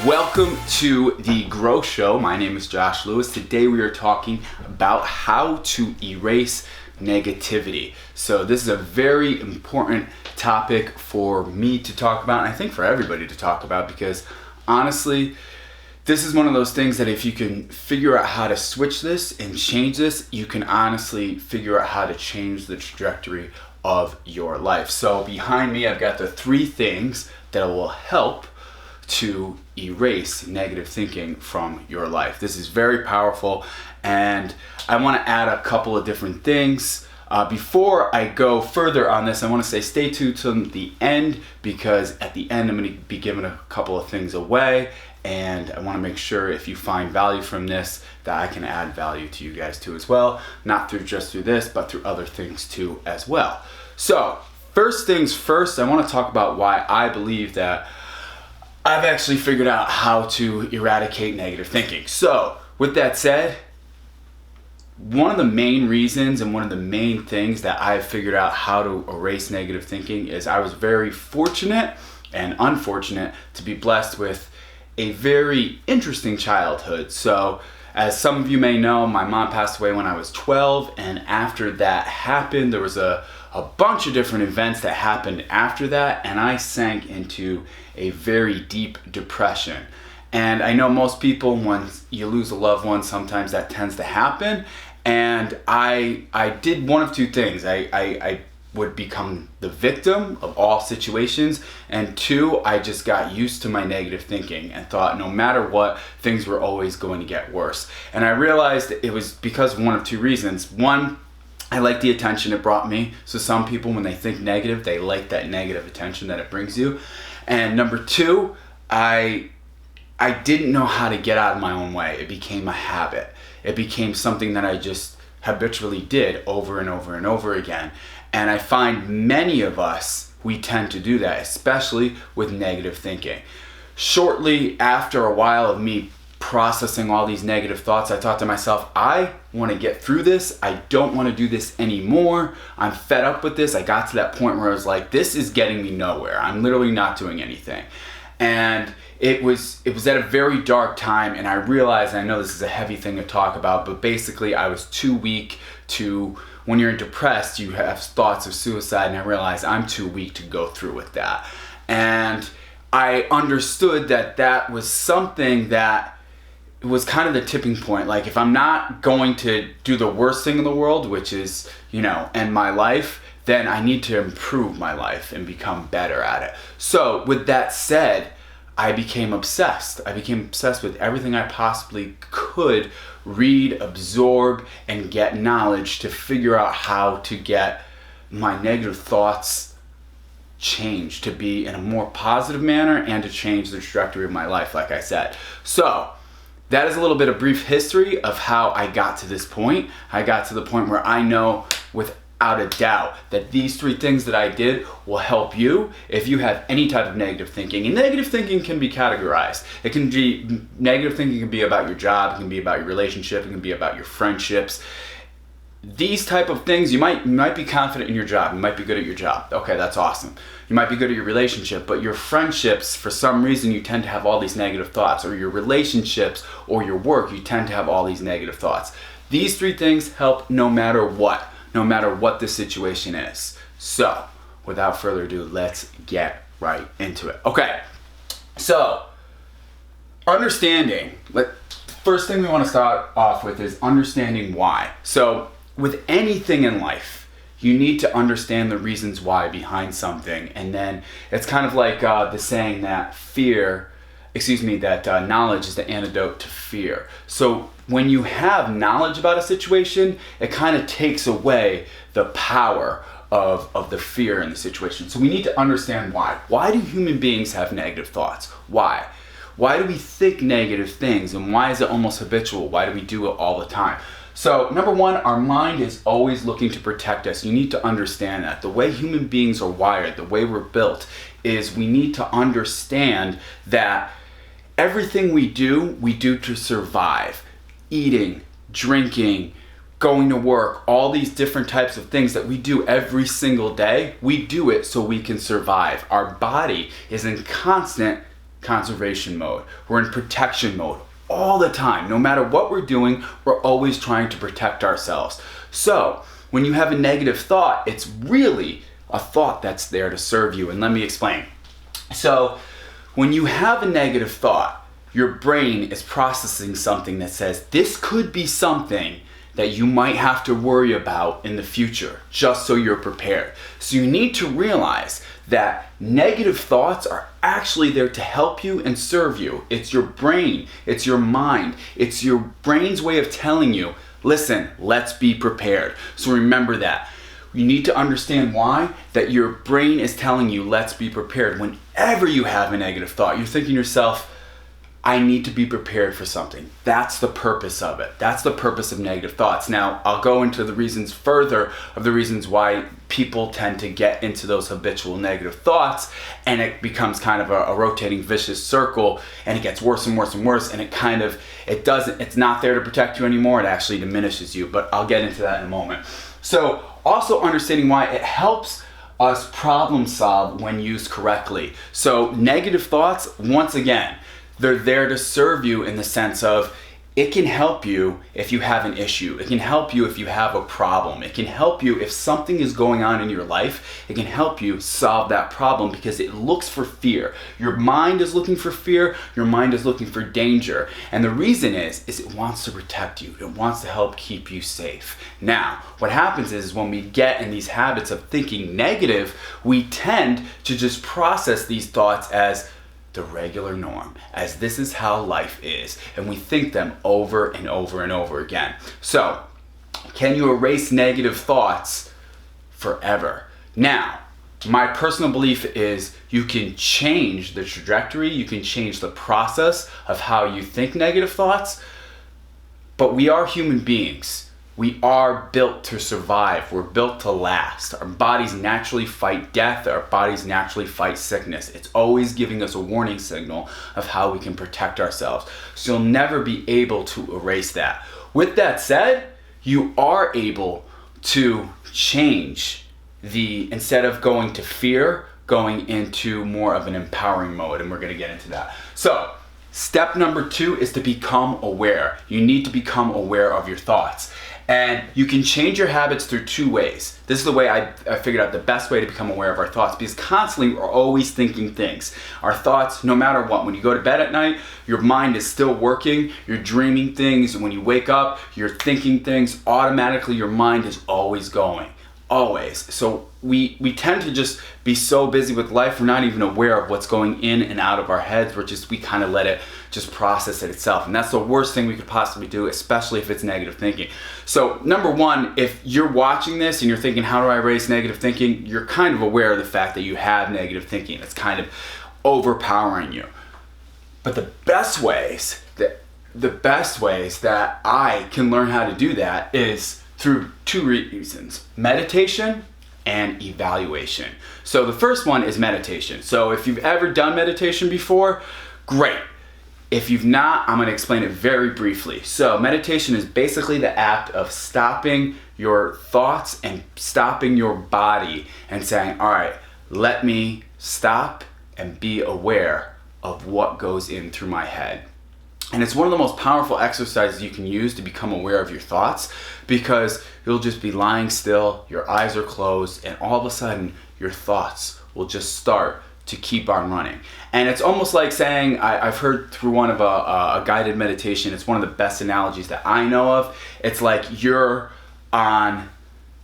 Welcome to the Grow Show. My name is Josh Lewis. Today we are talking about how to erase negativity. So this is a very important topic for me to talk about, and I think for everybody to talk about, because honestly, this is one of those things that if you can figure out how to switch this and change this, you can honestly figure out how to change the trajectory of your life. So behind me, I've got the 3 things that will help to erase negative thinking from your life. This is very powerful, and I want to add a couple of different things. Before I go further on this, I want to say stay tuned to the end, because at the end I'm going to be giving a couple of things away, and I want to make sure if you find value from this that I can add value to you guys too as well, not just through this, but through other things too as well. So first things first, I want to talk about why I believe that I've actually figured out how to eradicate negative thinking. So with that said, one of the main reasons and one of the main things that I've figured out how to erase negative thinking is I was very fortunate and unfortunate to be blessed with a very interesting childhood. So as some of you may know, my mom passed away when I was 12, and after that happened, there was a bunch of different events that happened after that, and I sank into a very deep depression. And I know most people, when you lose a loved one, sometimes that tends to happen. And I did one of 2 things. I would become the victim of all situations, and 2, I just got used to my negative thinking and thought no matter what, things were always going to get worse. And I realized it was because of one of 2 reasons. One, I like the attention it brought me. So some people, when they think negative, they like that negative attention that it brings you. And number 2, I didn't know how to get out of my own way. It became a habit. It became something that I just habitually did over and over and over again. And I find many of us, we tend to do that, especially with negative thinking. Shortly after a while of me processing all these negative thoughts, I thought to myself, I want to get through this. I don't want to do this anymore. I'm fed up with this. I got to that point where I was like, this is getting me nowhere. I'm literally not doing anything. And it was at a very dark time, and I realized, I know this is a heavy thing to talk about, but basically I was too weak to, when you're depressed, you have thoughts of suicide, and I realized I'm too weak to go through with that. And I understood that that was something that was kind of the tipping point. Like, if I'm not going to do the worst thing in the world, which is, end my life, then I need to improve my life and become better at it. So with that said, I became obsessed. I became obsessed with everything I possibly could read, absorb, and get knowledge to figure out how to get my negative thoughts changed to be in a more positive manner and to change the trajectory of my life, like I said. So that is a little bit of brief history of how I got to this point. I got to the point where I know without a doubt that these 3 things that I did will help you if you have any type of negative thinking. And negative thinking can be categorized. Negative thinking can be about your job, it can be about your relationship, it can be about your friendships. These type of things, you might be confident in your job, you might be good at your job. Okay, that's awesome. You might be good at your relationship, but your friendships, for some reason, you tend to have all these negative thoughts, or your relationships or your work, you tend to have all these negative thoughts. These 3 things help no matter what the situation is. So without further ado, let's get right into it. Okay, so understanding, first thing we want to start off with is understanding why. So with anything in life, you need to understand the reasons why behind something, and then it's kind of like the saying that knowledge is the antidote to fear. So when you have knowledge about a situation, it kind of takes away the power of the fear in the situation. So we need to understand why. Why do human beings have negative thoughts? Why? Why do we think negative things, and why is it almost habitual? Why do we do it all the time? So number 1, our mind is always looking to protect us. You need to understand that. The way human beings are wired, the way we're built, is we need to understand that everything we do to survive. Eating, drinking, going to work, all these different types of things that we do every single day, we do it so we can survive. Our body is in constant conservation mode. We're in protection mode all the time. No matter what we're doing, we're always trying to protect ourselves. So when you have a negative thought, it's really a thought that's there to serve you. And let me explain. So when you have a negative thought, your brain is processing something that says this could be something that you might have to worry about in the future, just so you're prepared. So you need to realize that negative thoughts are actually there to help you and serve you. It's your brain, it's your mind, it's your brain's way of telling you, listen, let's be prepared. So remember that. You need to understand why that your brain is telling you, let's be prepared. Whenever you have a negative thought, you're thinking to yourself, I need to be prepared for something. That's the purpose of it. That's the purpose of negative thoughts. Now, I'll go into the reasons further of the reasons why people tend to get into those habitual negative thoughts, and it becomes kind of a rotating vicious circle, and it gets worse and worse and worse, and it's not there to protect you anymore. It actually diminishes you, but I'll get into that in a moment. So also understanding why it helps us problem solve when used correctly. So negative thoughts, once again, they're there to serve you in the sense of it can help you if you have an issue. It can help you if you have a problem. It can help you if something is going on in your life. It can help you solve that problem because it looks for fear. Your mind is looking for fear. Your mind is looking for danger. And the reason is it wants to protect you. It wants to help keep you safe. Now, what happens is when we get in these habits of thinking negative, we tend to just process these thoughts as the regular norm, as this is how life is, and we think them over and over and over again. So, can you erase negative thoughts forever? Now, my personal belief is you can change the trajectory, you can change the process of how you think negative thoughts, but we are human beings. We are built to survive. We're built to last. Our bodies naturally fight death. Our bodies naturally fight sickness. It's always giving us a warning signal of how we can protect ourselves. So you'll never be able to erase that. With that said, you are able to change instead of going to fear, going into more of an empowering mode. And we're going to get into that. So step number 2 is to become aware. You need to become aware of your thoughts. And you can change your habits through 2 ways. This is the way I figured out the best way to become aware of our thoughts, because constantly we're always thinking things. Our thoughts, no matter what, when you go to bed at night, your mind is still working, you're dreaming things, and when you wake up, you're thinking things, automatically your mind is always going. Always. So we tend to just be so busy with life, we're not even aware of what's going in and out of our heads. We kind of let it just process it itself. And that's the worst thing we could possibly do, especially if it's negative thinking. So number 1, if you're watching this and you're thinking, how do I erase negative thinking? You're kind of aware of the fact that you have negative thinking. It's kind of overpowering you. But the best ways that I can learn how to do that is through 2 reasons: meditation and evaluation. So the first one is meditation. So if you've ever done meditation before, great. If you've not, I'm going to explain it very briefly. So meditation is basically the act of stopping your thoughts and stopping your body and saying, all right, let me stop and be aware of what goes in through my head. And it's one of the most powerful exercises you can use to become aware of your thoughts, because you'll just be lying still, your eyes are closed, and all of a sudden your thoughts will just start to keep on running. And it's almost like saying, I've heard through one of a guided meditation, it's one of the best analogies that I know of. It's like you're on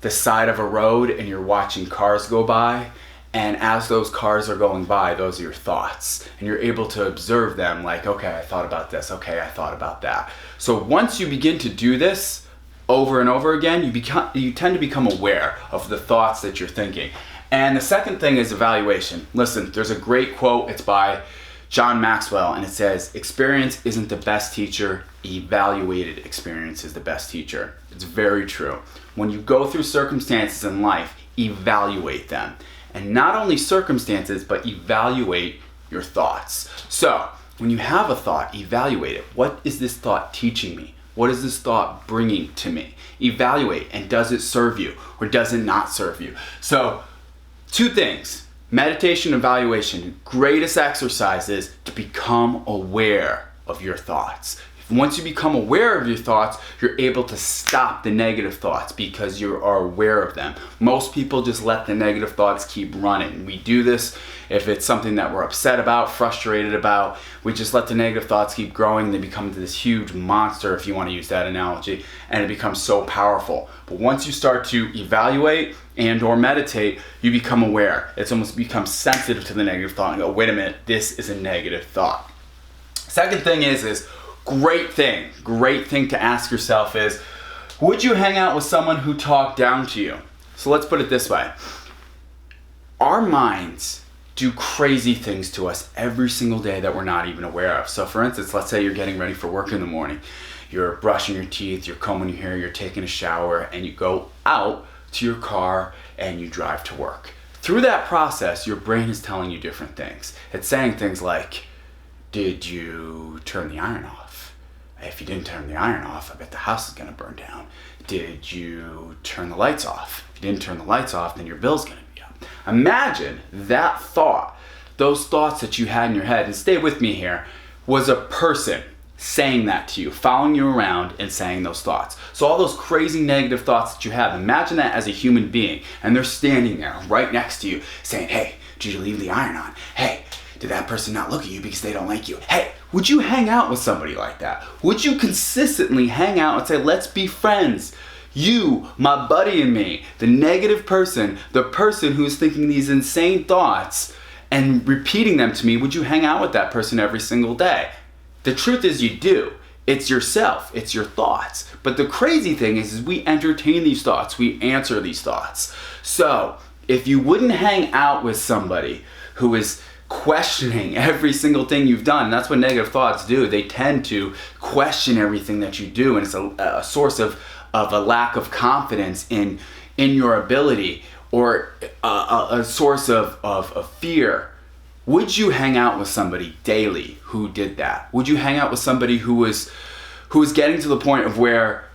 the side of a road and you're watching cars go by, and as those cars are going by, those are your thoughts. And you're able to observe them like, okay, I thought about this. Okay, I thought about that. So once you begin to do this over and over again, you tend to become aware of the thoughts that you're thinking. And the second thing is evaluation. Listen, there's a great quote. It's by John Maxwell, and it says, experience isn't the best teacher, evaluated experience is the best teacher. It's very true. When you go through circumstances in life, evaluate them. And not only circumstances, but evaluate your thoughts. So when you have a thought, evaluate it. What is this thought teaching me? What is this thought bringing to me? Evaluate, and does it serve you or does it not serve you? So 2 things. meditation evaluation, greatest exercise is to become aware of your thoughts. Once you become aware of your thoughts, you're able to stop the negative thoughts because you are aware of them. Most people just let the negative thoughts keep running. We do this if it's something that we're upset about, frustrated about. We just let the negative thoughts keep growing. They become this huge monster, if you want to use that analogy, and it becomes so powerful. But once you start to evaluate and or meditate, you become aware. It's almost become sensitive to the negative thought and go, wait a minute, this is a negative thought. Second thing is great thing to ask yourself is, would you hang out with someone who talked down to you? So let's put it this way. Our minds do crazy things to us every single day that we're not even aware of. So for instance, let's say you're getting ready for work in the morning. You're brushing your teeth, you're combing your hair, you're taking a shower, and you go out to your car and you drive to work. Through that process, your brain is telling you different things. It's saying things like, did you turn the iron off? If you didn't turn the iron off, I bet the house is gonna burn down. Did you turn the lights off? If you didn't turn the lights off, then your bill's gonna be up. Imagine that thought, those thoughts that you had in your head, and stay with me here, was a person saying that to you, following you around and saying those thoughts. So all those crazy negative thoughts that you have, imagine that as a human being, and they're standing there right next to you saying, hey, did you leave the iron on? Hey, did that person not look at you because they don't like you? Hey, would you hang out with somebody like that? Would you consistently hang out and say, let's be friends? You, my buddy and me, the negative person, the person who's thinking these insane thoughts and repeating them to me, would you hang out with that person every single day? The truth is you do. It's yourself, it's your thoughts. But the crazy thing is we entertain these thoughts, we answer these thoughts. So if you wouldn't hang out with somebody who is questioning every single thing you've done, and that's what negative thoughts do. They tend to question everything that you do, and it's a source of a lack of confidence in your ability, or a source of fear. Would you hang out with somebody daily who did that? Would you hang out with somebody who was getting to the point of where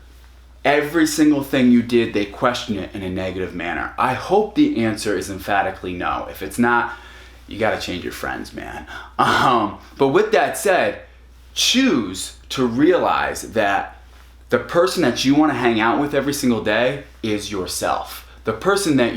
every single thing you did, they question it in a negative manner? I hope the answer is emphatically no. If it's not, you gotta change your friends, man. But with that said, choose to realize that the person that you wanna hang out with every single day is yourself. The person that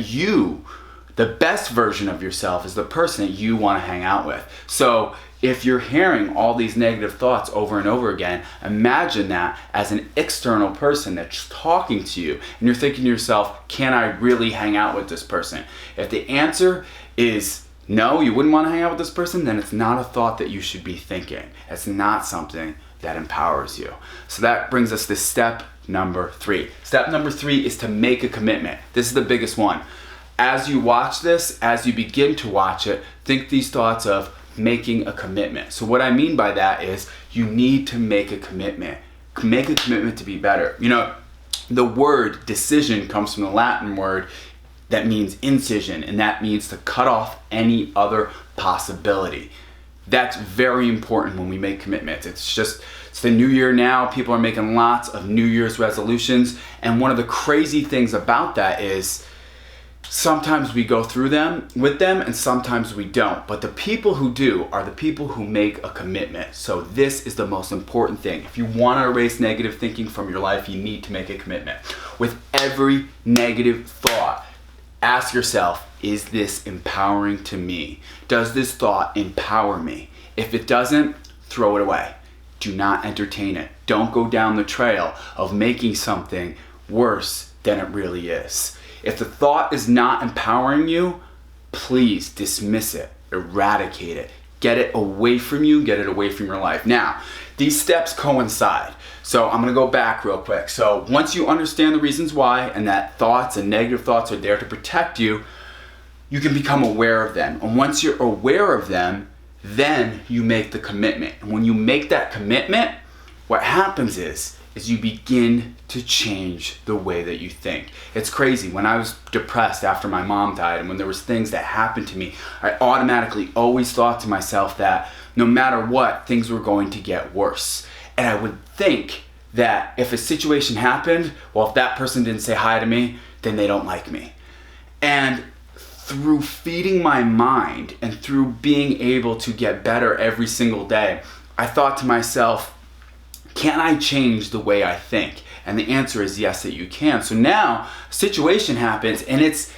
the best version of yourself is the person that you wanna hang out with. So if you're hearing all these negative thoughts over and over again, imagine that as an external person that's talking to you, and you're thinking to yourself, can I really hang out with this person? If the answer is no, you wouldn't want to hang out with this person, then it's not a thought that you should be thinking. It's not something that empowers you. So that brings us to step number 3. Step number 3 is to make a commitment. This is the biggest one. As you watch this, as you begin to watch it, think these thoughts of making a commitment. So what I mean by that is you need to make a commitment. Make a commitment to be better. You know, the word decision comes from the Latin word that means incision, and that means to cut off any other possibility. That's very important when we make commitments. It's the new year now. People are making lots of New Year's resolutions, and one of the crazy things about that is sometimes we go through them with them and sometimes we don't. But the people who do are the people who make a commitment. So this is the most important thing. If you want to erase negative thinking from your life, you need to make a commitment. With every negative thought, ask yourself, is this empowering to me? Does this thought empower me? If it doesn't, throw it away. Do not entertain it. Don't go down the trail of making something worse than it really is. If the thought is not empowering you, please dismiss it, eradicate it, get it away from you, get it away from your life. Now, these steps coincide. So I'm gonna go back real quick. So once you understand the reasons why, and that thoughts and negative thoughts are there to protect you, you can become aware of them. And once you're aware of them, then you make the commitment. And when you make that commitment, what happens is you begin to change the way that you think. It's crazy. When I was depressed after my mom died, and when there was things that happened to me, I automatically always thought to myself that no matter what, things were going to get worse. And I would think that if a situation happened, well, if that person didn't say hi to me, then they don't like me. And through feeding my mind and through being able to get better every single day, I thought to myself, can I change the way I think? And the answer is yes, that you can. So now a situation happens, and it's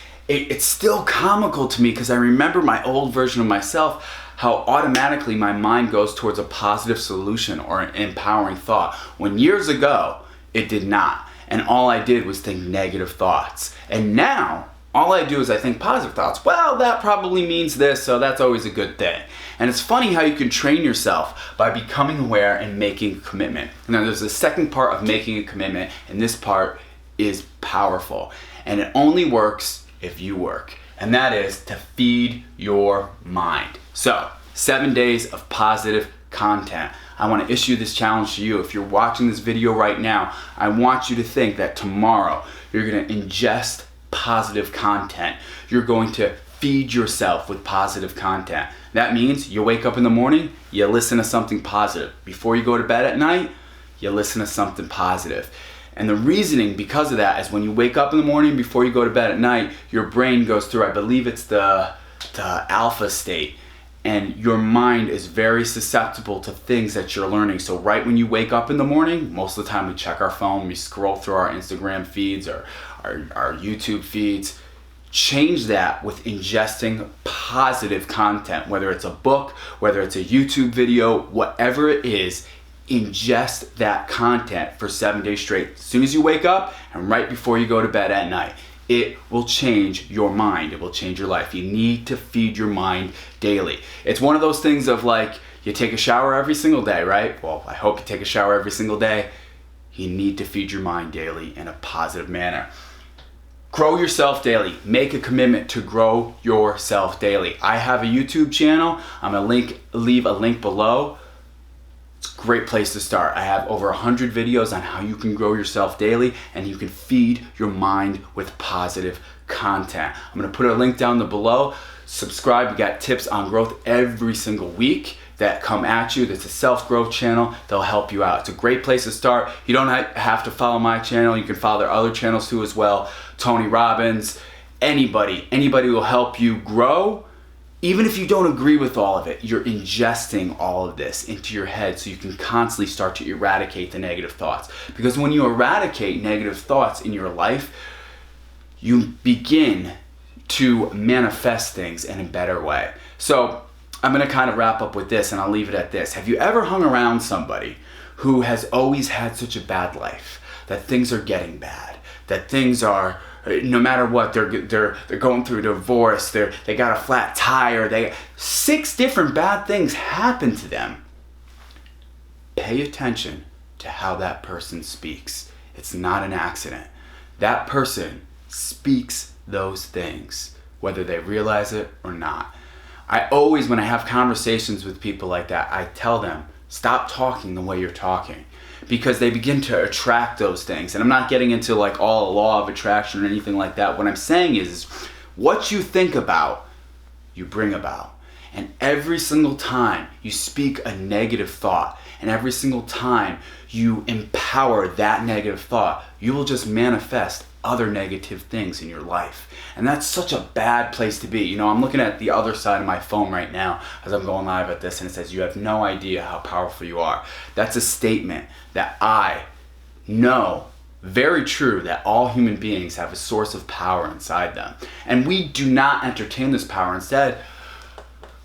still comical to me because I remember my old version of myself, how automatically my mind goes towards a positive solution or an empowering thought, when years ago it did not. And all I did was think negative thoughts. And now all I do is I think positive thoughts. Well, that probably means this, so that's always a good thing. And it's funny how you can train yourself by becoming aware and making a commitment. Now there's a second part of making a commitment, and this part is powerful. And it only works if you work. And that is to feed your mind. So, 7 days of positive content. I want to issue this challenge to you. If you're watching this video right now, I want you to think that tomorrow you're going to ingest positive content. You're going to feed yourself with positive content. That means you wake up in the morning, you listen to something positive. Before you go to bed at night, you listen to something positive. And the reasoning because of that is when you wake up in the morning, before you go to bed at night, your brain goes through, I believe it's the alpha state. And your mind is very susceptible to things that you're learning. So right when you wake up in the morning, most of the time we check our phone, we scroll through our Instagram feeds or our YouTube feeds. Change that with ingesting positive content, whether it's a book, whether it's a YouTube video, whatever it is, ingest that content for 7 days straight. As soon as you wake up and right before you go to bed at night. It will change your mind. It will change your life. You need to feed your mind daily. It's one of those things of like, you take a shower every single day, right? Well, I hope you take a shower every single day. You need to feed your mind daily in a positive manner. Grow yourself daily. Make a commitment to grow yourself daily. I have a YouTube channel. I'm gonna leave a link below. It's a great place to start. I have over 100 videos on how you can grow yourself daily and you can feed your mind with positive content. I'm gonna put a link down below. Subscribe. We got tips on growth every single week that come at you. That's a self-growth channel. They'll help you out. It's a great place to start. You don't have to follow my channel. You can follow their other channels too as well. Tony Robbins, anybody will help you grow. Even if you don't agree with all of it, you're ingesting all of this into your head so you can constantly start to eradicate the negative thoughts. Because when you eradicate negative thoughts in your life, you begin to manifest things in a better way. So I'm gonna kind of wrap up with this and I'll leave it at this. Have you ever hung around somebody who has always had such a bad life, that things are getting bad, that things are, no matter what, they're going through a divorce, they got a flat tire, 6 different bad things happen to them. Pay attention to how that person speaks. It's not an accident. That person speaks those things, whether they realize it or not. I always, when I have conversations with people like that, I tell them, stop talking the way you're talking. Because they begin to attract those things. And I'm not getting into like all law of attraction or anything like that. What I'm saying is what you think about, you bring about. And every single time you speak a negative thought, and every single time you empower that negative thought, you will just manifest other negative things in your life. And that's such a bad place to be. You know, I'm looking at the other side of my phone right now as I'm going live at this, and it says, you have no idea how powerful you are. That's a statement that I know, very true, that all human beings have a source of power inside them. And we do not entertain this power. Instead,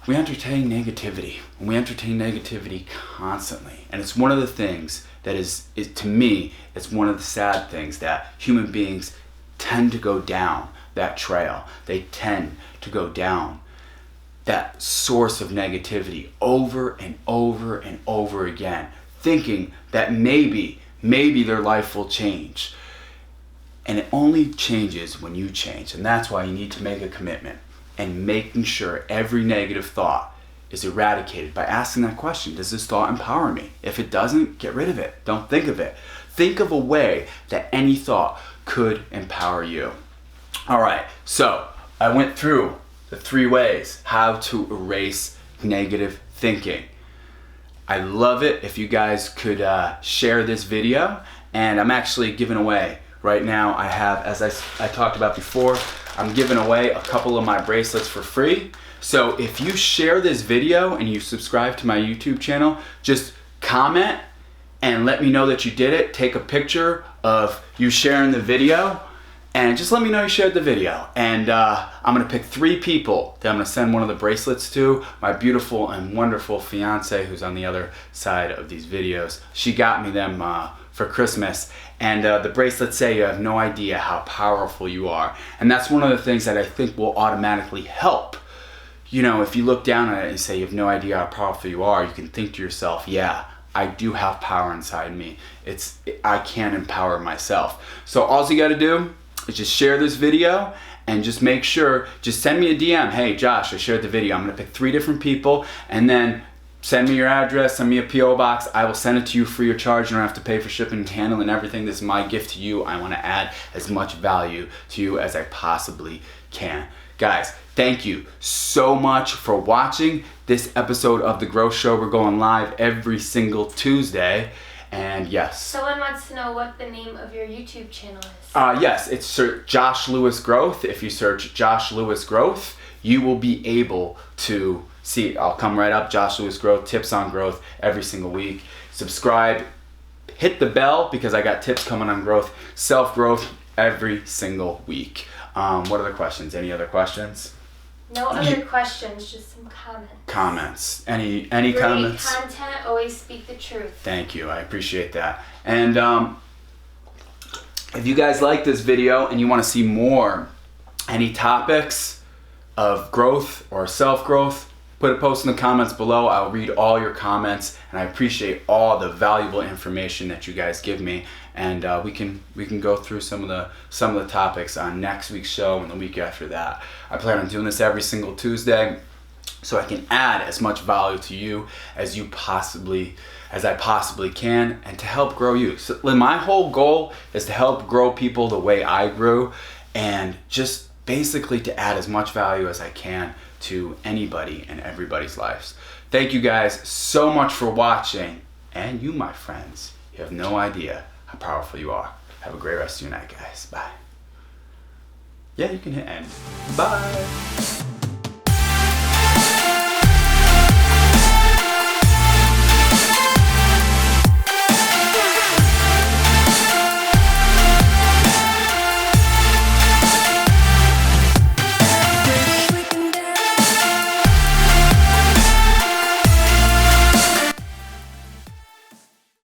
we entertain negativity. And we entertain negativity constantly. And it's one of the things that is to me, it's one of the sad things that human beings tend to go down that trail. They tend to go down that source of negativity over and over and over again, thinking that maybe their life will change. And it only changes when you change. And that's why you need to make a commitment and making sure every negative thought is eradicated by asking that question, does this thought empower me? If it doesn't, get rid of it. Don't think of it. Think of a way that any thought could empower you. All right, so I went through the 3 ways how to erase negative thinking. I love it if you guys could share this video, and I'm actually giving away right now. I have, as I talked about before, I'm giving away a couple of my bracelets for free. So if you share this video and you subscribe to my YouTube channel, just comment and let me know that you did it. Take a picture of you sharing the video and just let me know you shared the video. And I'm gonna pick 3 people that I'm gonna send one of the bracelets to. My beautiful and wonderful fiance who's on the other side of these videos. She got me them for Christmas. And the bracelets say you have no idea how powerful you are. And that's one of the things that I think will automatically help. You know, if you look down at it and say you have no idea how powerful you are, you can think to yourself, yeah, I do have power inside me. I can empower myself. So all you gotta do is just share this video and just make sure, just send me a DM. Hey Josh, I shared the video. I'm gonna pick 3 different people and then send me your address, send me a PO box. I will send it to you free of charge. You don't have to pay for shipping and handling and everything. This is my gift to you. I wanna add as much value to you as I possibly can. Guys, thank you so much for watching this episode of The Growth Show. We're going live every single Tuesday. And yes. Someone wants to know what the name of your YouTube channel is. Yes, it's Josh Lewis Growth. If you search Josh Lewis Growth, you will be able to see, I'll come right up, Josh Lewis Growth, tips on growth every single week. Subscribe, hit the bell because I got tips coming on growth, self-growth every single week. What other questions? Any other questions? No other questions, just some comments. Comments. Any Great comments? content, always speak the truth. Thank you, I appreciate that. And if you guys like this video and you want to see more, any topics of growth or self-growth, put a post in the comments below. I'll read all your comments and I appreciate all the valuable information that you guys give me. And we can go through some of the topics on next week's show and the week after that. I plan on doing this every single Tuesday so I can add as much value to you as I possibly can and to help grow you. So my whole goal is to help grow people the way I grew and just basically to add as much value as I can to anybody and everybody's lives. Thank you guys so much for watching. And you, my friends, you have no idea how powerful you are. Have a great rest of your night, guys. Bye. Yeah, you can hit end. Bye.